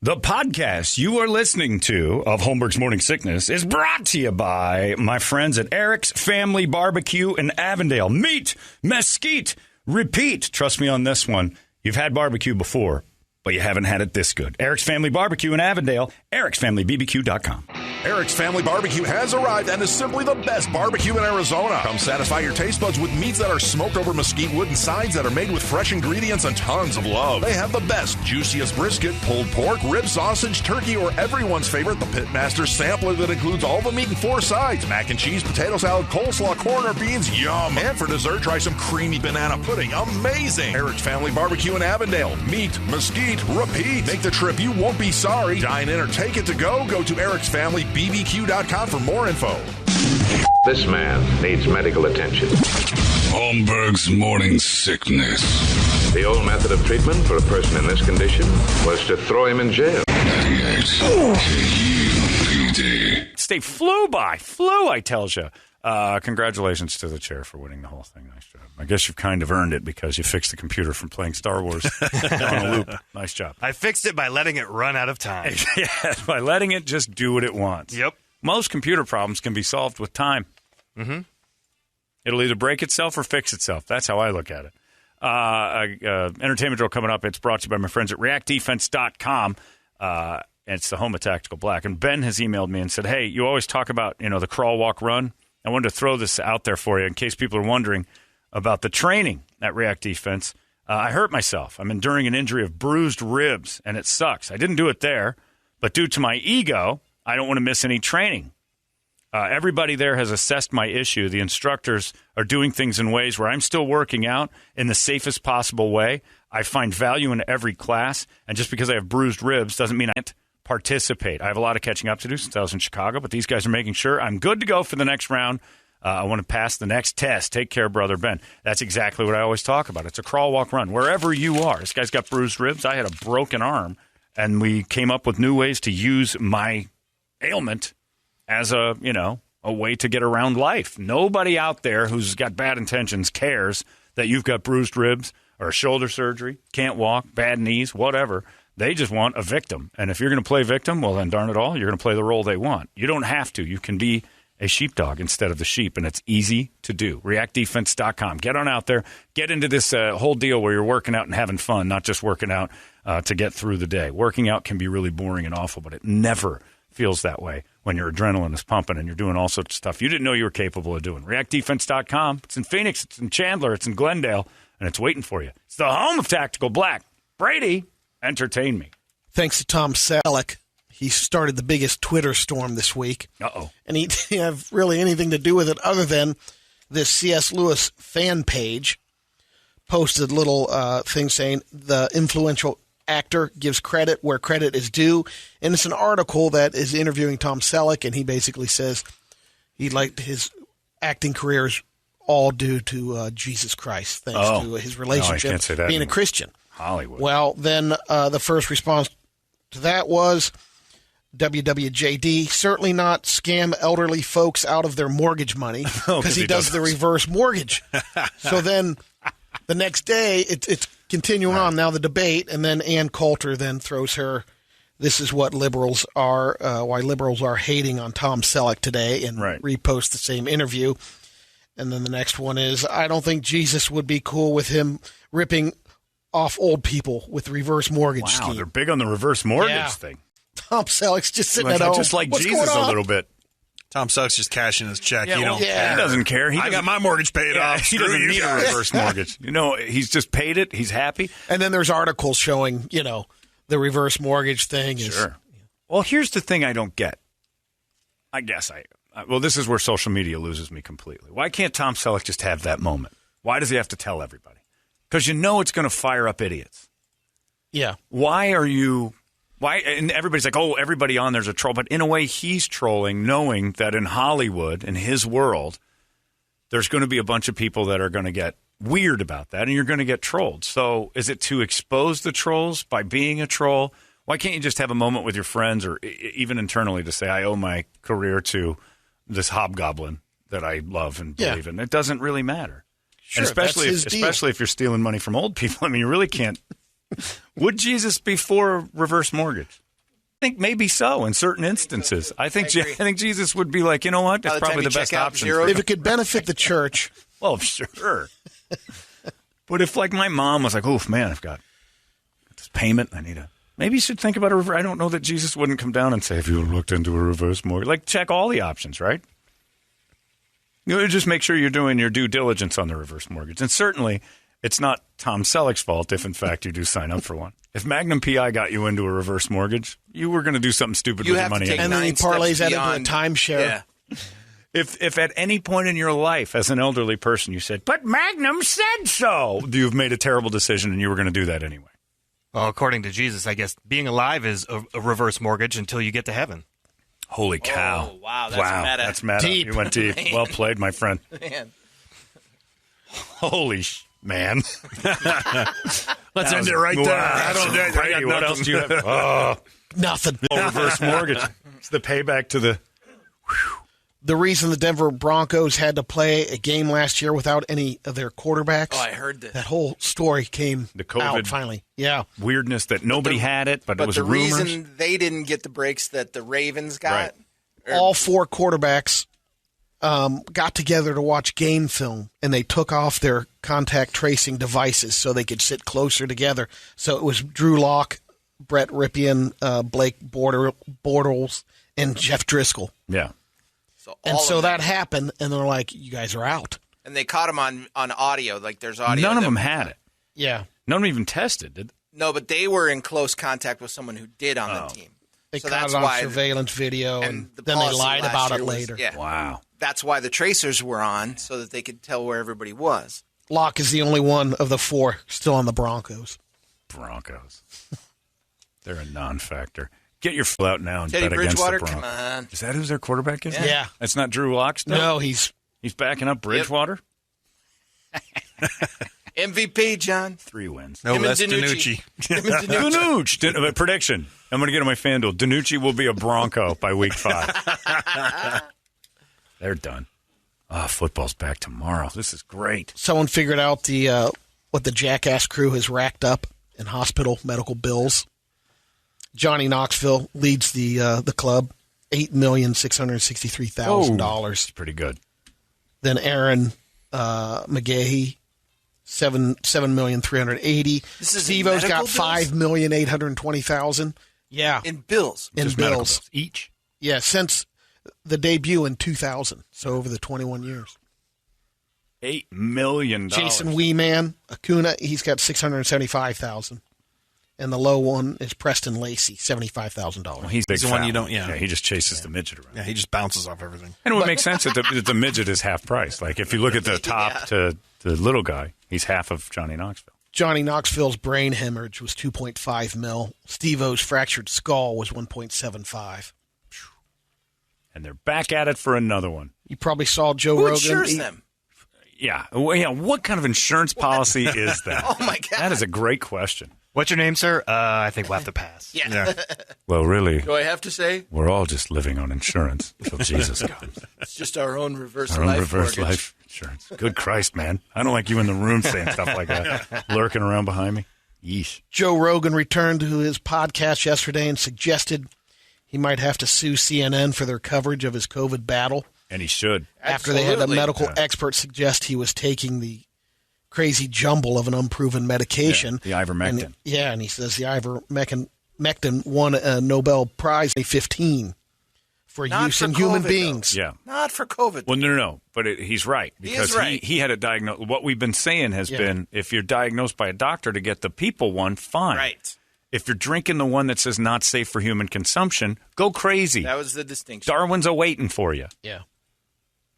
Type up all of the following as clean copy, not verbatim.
The podcast you are listening to of Holmberg's Morning Sickness is brought to you by my friends at Eric's Family Barbecue in Avondale. Meet, mesquite, repeat. Trust me on this one. You've had barbecue before, but you haven't had it this good. Eric's Family Barbecue in Avondale, ericsfamilybbq.com. Eric's Family Barbecue has arrived and is simply the best barbecue in Arizona. Come satisfy your taste buds with meats that are smoked over mesquite wood and sides that are made with fresh ingredients and tons of love. They have the best, juiciest brisket, pulled pork, rib sausage, turkey, or everyone's favorite, the Pitmaster sampler that includes all the meat and 4 sides, mac and cheese, potato salad, coleslaw, corn, or beans, yum. And for dessert, try some creamy banana pudding, amazing. Eric's Family Barbecue in Avondale. Meat, mesquite, repeat. Make the trip, you won't be sorry. Dine in or take it to go. Go to ericsfamilybbq.com for more info. This man needs medical attention. Holmberg's Morning Sickness. The old method of treatment for a person in this condition was to throw him in jail. 98 KUPD. State flew by. Flew, I tells you. Congratulations to the chair for winning the whole thing. Nice job. I guess you've kind of earned it because you fixed the computer from playing Star Wars on a loop. Nice job. I fixed it by letting it run out of time. Yeah, by letting it just do what it wants. Yep. Most computer problems can be solved with time. Mm-hmm. It'll either break itself or fix itself. That's how I look at it. Entertainment drill coming up. It's brought to you by my friends at reactdefense.com. It's the home of Tactical Black. And Ben has emailed me and said, hey, you always talk about, the crawl, walk, run. I wanted to throw this out there for you in case people are wondering about the training at React Defense. I hurt myself. I'm enduring an injury of bruised ribs, and it sucks. I didn't do it there, but due to my ego, I don't want to miss any training. Everybody there has assessed my issue. The instructors are doing things in ways where I'm still working out in the safest possible way. I find value in every class, and just because I have bruised ribs doesn't mean I can't participate. I have a lot of catching up to do since I was in Chicago, but these guys are making sure I'm good to go for the next round. I want to pass the next test. Take care, brother Ben. That's exactly what I always talk about. It's a crawl, walk, run. Wherever you are. This guy's got bruised ribs. I had a broken arm, and we came up with new ways to use my ailment as a way to get around life. Nobody out there who's got bad intentions cares that you've got bruised ribs or shoulder surgery, can't walk, bad knees, whatever. They just want a victim. And if you're going to play victim, well, then darn it all, you're going to play the role they want. You don't have to. You can be a sheepdog instead of the sheep, and it's easy to do. ReactDefense.com. Get on out there. Get into this whole deal where you're working out and having fun, not just working out to get through the day. Working out can be really boring and awful, but it never feels that way when your adrenaline is pumping and you're doing all sorts of stuff you didn't know you were capable of doing. ReactDefense.com. It's in Phoenix, it's in Chandler, it's in Glendale, and it's waiting for you. It's the home of Tactical Black. Brady, entertain me. Thanks to Tom Selleck. He started the biggest Twitter storm this week. Uh-oh. And he didn't have really anything to do with it other than this C.S. Lewis fan page posted a little thing saying the influential actor gives credit where credit is due. And it's an article that is interviewing Tom Selleck, and he basically says he liked his acting careers all due to Jesus Christ, thanks to his relationship being a Christian. Hollywood. Well, then the first response to that was WWJD, certainly not scam elderly folks out of their mortgage money because he does the reverse mortgage. So then the next day, it's continuing on now, the debate, and then Ann Coulter then throws her, this is what liberals are, why liberals are hating on Tom Selleck today, and repost the same interview. And then the next one is, I don't think Jesus would be cool with him ripping off old people with reverse mortgage scheme. Wow, they're big on the reverse mortgage thing. Tom Selleck's just sitting at home. Just like What's Jesus a little bit. Tom Selleck's just cashing his check. Yeah, He doesn't care. I got my mortgage paid off. He doesn't need a reverse mortgage. He's just paid it. He's happy. And then there's articles showing, the reverse mortgage thing. Sure. Well, here's the thing I don't get. I guess well, this is where social media loses me completely. Why can't Tom Selleck just have that moment? Why does he have to tell everybody? Because it's going to fire up idiots. Yeah. Why? And everybody's like, oh, everybody on there's a troll. But in a way, he's trolling, knowing that in Hollywood, in his world, there's going to be a bunch of people that are going to get weird about that, and you're going to get trolled. So is it to expose the trolls by being a troll? Why can't you just have a moment with your friends or even internally to say, I owe my career to this hobgoblin that I love and believe in? It doesn't really matter. Sure, and especially if you're stealing money from old people. I mean, you really can't. Would Jesus be for reverse mortgage? think maybe so in certain instances. I think Jesus would be like, you know what? That's probably the best option. If it could benefit the church. Well, sure. But if, like, my mom was like, "Oh man, I've got this payment. I need a." Maybe you should think about a reverse. I don't know that Jesus wouldn't come down and say, "Have you looked into a reverse mortgage?" Like, check all the options, right? You know, just make sure you're doing your due diligence on the reverse mortgage. And certainly, it's not Tom Selleck's fault if, in fact, you do sign up for one. If Magnum PI got you into a reverse mortgage, you were going to do something stupid with your money. And then he parlays that into a timeshare. Yeah. If at any point in your life, as an elderly person, you said, "But Magnum said so," you've made a terrible decision and you were going to do that anyway. Well, according to Jesus, I guess being alive is a reverse mortgage until you get to heaven. Holy cow. Oh, wow, that's meta. That's meta. Deep. You went deep. Well played, my friend. Man. Holy man. Let's end it right there. I got what else do you have? Oh, Nothing. reverse mortgage. It's the payback to the... The reason the Denver Broncos had to play a game last year without any of their quarterbacks. Oh, I heard this. That whole story came The COVID out finally. Yeah. weirdness that nobody had it, but it was the rumors. reason they didn't get the breaks that the Ravens got. Right. All four quarterbacks got together to watch game film, and they took off their contact tracing devices so they could sit closer together. So it was Drew Lock, Brett Ripien, Blake Bortles, and Jeff Driscoll. Yeah. So that happened, and they're like, "You guys are out." And they caught him on audio. Like, there's audio. None of them had it. Yeah. None of them even tested, did they? No, but they were in close contact with someone who did on the team. They So caught that's it on why surveillance video, and the then they policy lied last about it year was- later. Yeah. Wow. That's why the tracers were on, so that they could tell where everybody was. Locke is the only one of the four still on the Broncos. Broncos. They're a non-factor. Get your foot out now and Teddy bet against the Bridgewater, Broncos. come on. Is that who's their quarterback is? Yeah. That's not Drew Lock still? No, he's He's backing up Bridgewater? MVP, John. 3 wins. No, Him and that's Danucci. Danucci. Him and Danucci. Danucci. Prediction. I'm going to get on my FanDuel. Danucci will be a Bronco by week 5. They're done. Football's back tomorrow. This is great. someone figured out the what the Jackass crew has racked up in hospital medical bills. Johnny Knoxville leads the club, $8,663,000. It's pretty good. Then Aaron McGahee, $7,380,000. This is Steve-O's got medical $5,820,000. Yeah, In bills. in Just medical bills. each. Yeah, since the debut in 2000. So over the 21 years. $8 million. Jason Weeman, Acuna, he's got $675,000. And the low one is Preston Lacey, $75,000. Well, he's big the one fat you don't- yeah. he just chases the midget around. Yeah, he just bounces off everything. And it would make sense that the midget is half price. Like, if you look at the top to the little guy, he's half of Johnny Knoxville. Johnny Knoxville's brain hemorrhage was $2.5 million. Steve-O's fractured skull was $1.75. And they're back at it for another one. You probably saw Joe Who Rogan. insures them? Yeah. Well, yeah. What kind of insurance policy is that? Oh, my God. That is a great question. What's your name, sir? I think we'll have to pass. Yeah. Well, really, Do I have to say? we're all just living on insurance until Jesus comes. It's just our own reverse Our own life reverse mortgage. life insurance. Good Christ, man. I don't like you in the room saying stuff like that, lurking around behind me. Yeesh. Joe Rogan returned to his podcast yesterday and suggested he might have to sue CNN for their coverage of his COVID battle And he should. after they had a Absolutely. medical expert suggest he was taking the crazy jumble of an unproven medication. Yeah, the ivermectin. And he says the ivermectin won a Nobel Prize in 2015 for Not use for in human COVID, beings. Yeah. Not for COVID. Well, no. But he's right. He Because is right. he had a diagnosis. What we've been saying has Yeah. been, if you're diagnosed by a doctor to get the people one, fine. Right. If you're drinking the one that says not safe for human consumption, go crazy. That was the distinction. Darwin's a-waiting for you. Yeah.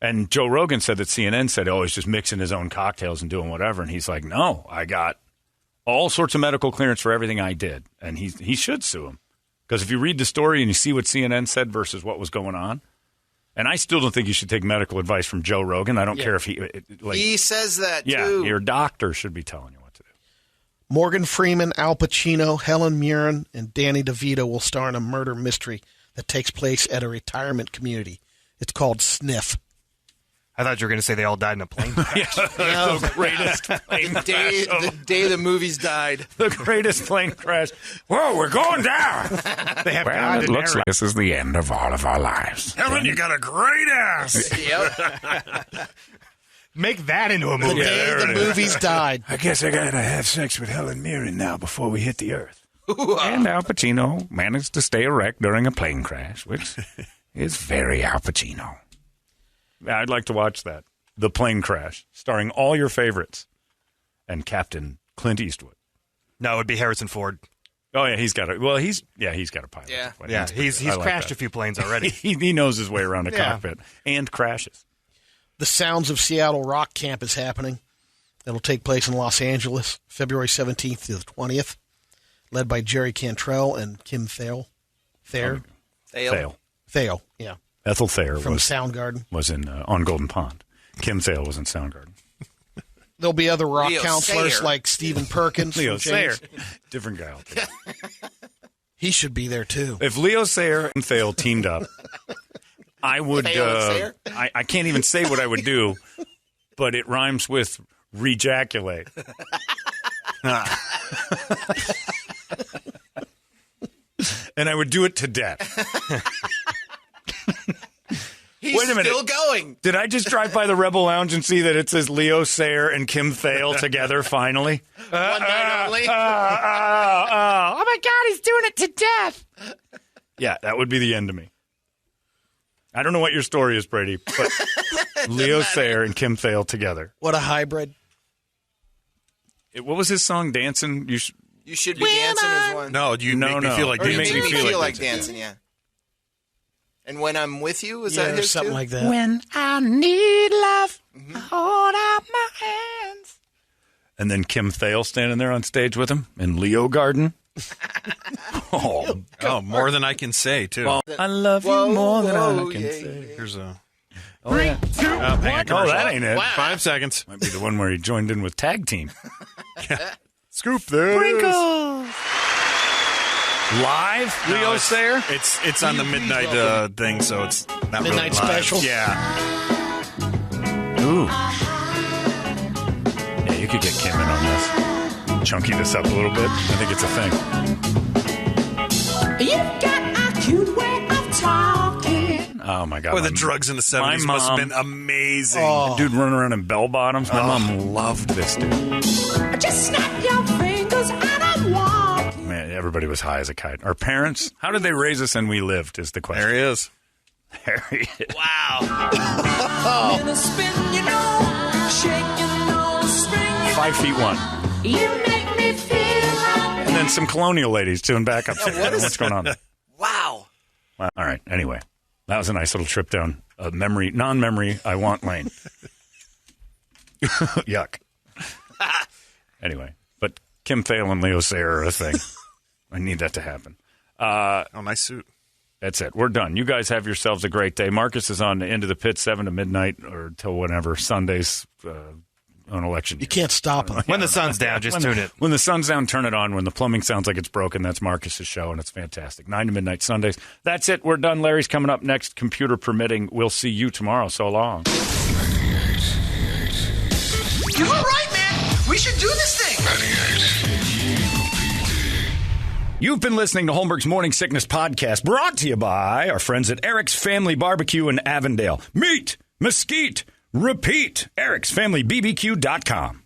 And Joe Rogan said that CNN said, he's just mixing his own cocktails and doing whatever. And he's like, no, I got all sorts of medical clearance for everything I did. And he should sue him. Because if you read the story and you see what CNN said versus what was going on, and I still don't think you should take medical advice from Joe Rogan. I don't care if He says that, yeah, too. your doctor should be telling you what to do. Morgan Freeman, Al Pacino, Helen Mirren, and Danny DeVito will star in a murder mystery that takes place at a retirement community. It's called Sniff. I thought you were going to say they all died in a plane crash. The greatest plane crash. The day the movies died. The greatest plane crash. Whoa, we're going down. They have Well, it looks like this is the end of all of our lives. Helen, you got a great ass. Yep. Make that into a The movie. day the movies died. I guess I gotta have sex with Helen Mirren now before we hit the earth. And Al Pacino managed to stay erect during a plane crash, which is very Al Pacino. I'd like to watch that. The Plane Crash, starring all your favorites and Captain Clint Eastwood. No, it would be Harrison Ford. Oh yeah, he's got a pilot. Yeah. Yeah, he's crashed a few planes already. he knows his way around a cockpit and crashes. The Sounds of Seattle Rock Camp is happening. It'll take place in Los Angeles, February 17th to the 20th, led by Jerry Cantrell and Kim Thale. Thale, yeah. Ethel Thayer From Soundgarden. was in On Golden Pond. Kim Thale was in Soundgarden. There'll be other rock Leo counselors Sayer. like Stephen Perkins. Leo from James. Sayer. Different guy. altogether. He should be there, too. If Leo Sayer and Thale teamed up, I would. Thale and Sayer? I can't even say what I would do, but it rhymes with rejaculate. And I would do it to death. He's Wait a minute. still going. Did I just drive by the Rebel Lounge and see that it says Leo Sayer and Kim Thale together finally? One night only. Oh my God, he's doing it to death. Yeah, that would be the end of me. I don't know what your story is, Brady, but Leo Sayer and Kim Thale together. What a hybrid. What was his song, Dancing? You should be dancing as one. No, you No, make me no. feel like Or you Make make me me feel feel like like dancing, yeah. And When I'm With You, is Yeah, that or his something too? like that. When I need love, hold out my hands. And then Kim Thale standing there on stage with him in Leo Garden. Oh, more than I can say, too. Well, I love you Whoa, more than whoa, I can yeah, say. yeah. Here's a... Hang on, commercial. that ain't it. 5 seconds. Might be the one where he joined in with Tag Team. Scoop there. Sprinkles. Live, Leo Sayer? It's on the midnight thing, so it's not Midnight really live. special. Yeah. Ooh. Yeah, you could get Kim in on this. Chunky this up a little bit. I think it's a thing. You've got a cute way of talking. Oh, my God. Boy, the drugs in the 70s my must have mom- been amazing. Dude running around in bell bottoms. My mom loved this dude. Just snap your fingers and I'm walking. Man, everybody was high as a kite. Our parents, how did they raise us and we lived is the question. There he is. There he is. In a spin, you know, shake, you know, spring, you 5'1". You make me feel like And then some colonial ladies doing backup. What's going on there? Wow. Well, all right. Anyway, that was a nice little trip down a non-memory I want lane. Yuck. Anyway, but Kim Thale and Leo Sayer are a thing. I need that to happen. Nice suit. That's it. We're done. You guys have yourselves a great day. Marcus is on Into the Pit 7 to midnight or till whenever, Sundays on election. You can't stop him. When the sun's down, just tune it. When the sun's down, turn it on. When the plumbing sounds like it's broken, that's Marcus's show, and it's fantastic. 9 to midnight Sundays. That's it. We're done. Larry's coming up next, computer permitting. We'll see you tomorrow. So long. You're all right, man. We should do this thing. You've been listening to Holmberg's Morning Sickness Podcast, brought to you by our friends at Eric's Family Barbecue in Avondale. Meet, mesquite, repeat. Eric'sFamilyBBQ.com.